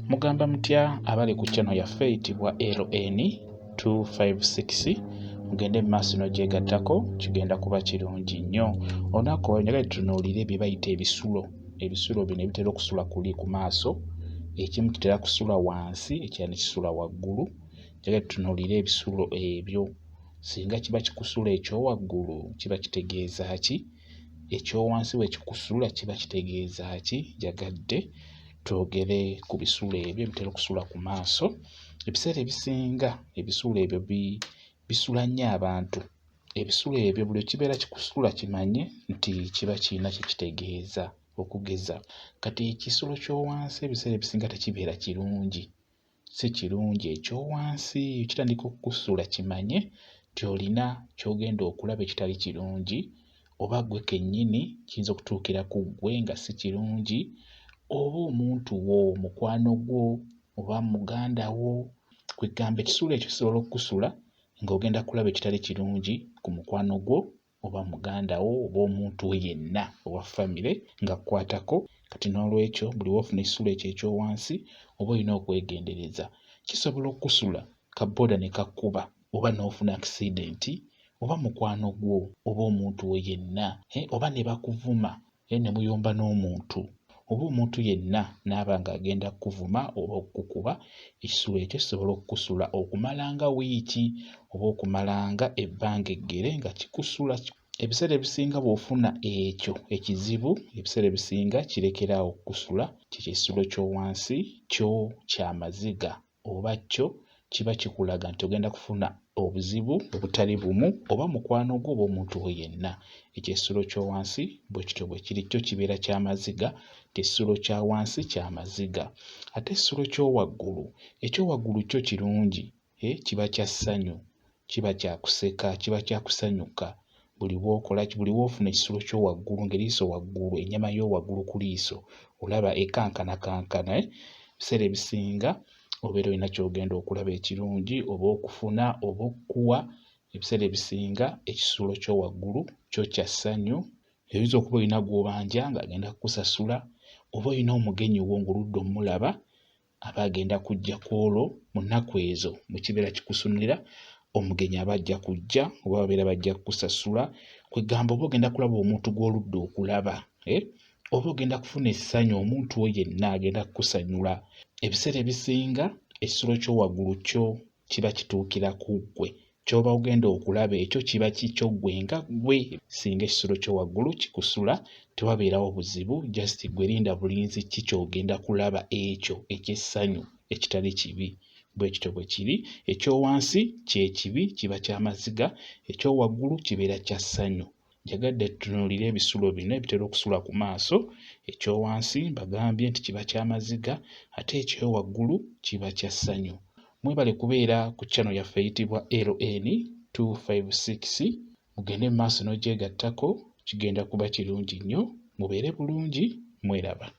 Mugamba mutya abali ku channel yaffe eyitibwa LN256 mugende mu maaso n'ogyegattako kigenda kuba kirungi nnyo. Olunaku olwo njagala tutunuulire bye bayita ebisulo. Ebisulo bino ebitera okusula kuli ku maaso, ekimu kitera kusula wansi ekirala ne kisula waggulu. Njagala tutunuulire ebisulo ebyo. Singa kiba kikusula ekyowaggulu kiba kitegeeza ki? Ekyowansi bwe kikusula kiba kitegeeza ki? Njagadde twogere ku bisulo ebyo ebitera okusula ku maaso. Ebiseera ebisinga ebisulo ebyo bisula nnyo abantu. Ebisulo ebyo buli kibeera kikusula kimanye nti kiba kirina kye kitegeeza. Okugeza kati ekisulo ky'owansi ebiseera ebisinga tekibeera kirungi, si kirungi. Ekyowansi kitandika okukusula kimanye nti olina ky'ogenda okulaba ekitali kirungi, oba ggwe kennyini kiyinza okutuukira ku ggwe nga si kirungi, oba omuntu wo, mukwano gwo oba muganda wo. Kwegamba ekisulo ekyo kisobola okukusula ng'ogenda kulaba ekitali kirungi ku mukwano gwo oba muganda wo oba omuntu we yenna owa famire ng'akkwatako. Kati n'olwekyo buli w'ofuna ekisulo ekyo ekyowansi oba olina okwegendereza. Kisobola okukusula kabboda ne kakkuba oba n'ofuna akisidenti oba mukwano gwo oba omuntu we yenna, oba ne bakuvuma ne muyomba n'omuntu oba omuntu yenna n'aba ng'agenda kukuvuma oba okukuba. Ekisulo ekyo kisobola okukusula okumalanga wiiki oba okumalanga ebbanga eggere nga kikusula. Ebiseera ebisinga bw'ofuna ekyo ekizibu, ebiseera ebisinga kirekeraawo okukusula. Kyo ekisulo ky'owansi kyo ky'amaziga oba kyo kiba kikulaga nti ogenda kufuna obuzibu obutali bumu oba mukwano gwo oba omuntu we yenna. Ekyo ekisulo ky'owansi bwe kityo bwe kiri, kyo kibeera ky'amaziga. Ekisulo kya wansi kya maziga. Ate ekisulo ky'owaggulu, ekyowaggulu kyo kirungi, kiba kya ssanyu, kiba kya kuseka, kiba kya kusanyuka. Buli w'ofuna ekisulo ky'owaggulu ng'eriiso waggulu, ennyama y'owaggulu ku liiso olaba ekankanakankana. Ebiseera ebisinga obeera olina ky'ogenda okulaba ekirungi oba okufuna oba okuwa. Ebiseera ebisinga ekisulo ky'owaggulu kyo kya ssanyu. Oyinza okuba olina gw'obanja ng'agenda kukusasula, oba olina omugenyi wo ng'oludde omulaba aba agenda kujja ku olwo. Mu nnaku ezo bwe kibeera kikusunira, omugenyi aba ajja kujja oba babeera bajja kukusasula. Kwegamba oba ogenda kulaba omuntu gw'oludde okulaba, oba ogenda kufuna essanyu omuntu we yenna agenda kukusanyula. Ebiseera ebisinga ekisulo ky'owaggulu kyo kiba kituukira ku ggwe, ky'oba ogenda okulaba ekyo kiba kikyo ggwe nga ggwe. Singa ekisulo ky'owaggulu kikusula tewabeerawo buzibu, just ggwe linda bulinzi ki ky'ogenda kulaba ekyo eky'essanyu ekitali kibi. Bwe kityo bwe kiri. Ekyowansi kyekibi, kiba ky'amaziga. Ekyowaggulu kibeera kya ssanyu. Njagadde tutunuulire ebisulo bino ebitera okusula ku maaso. Ekyowansi mbagambye nti kiba ky'amaziga, ate ekyowaggulu kiba kya ssanyu. Mwebale kubeera ku channel yaffe eyitibwa LN256. Mugende mu maaso n'ogyegattako, kigenda kuba kirungi nnyo. Mubeere bulungi, mweraba.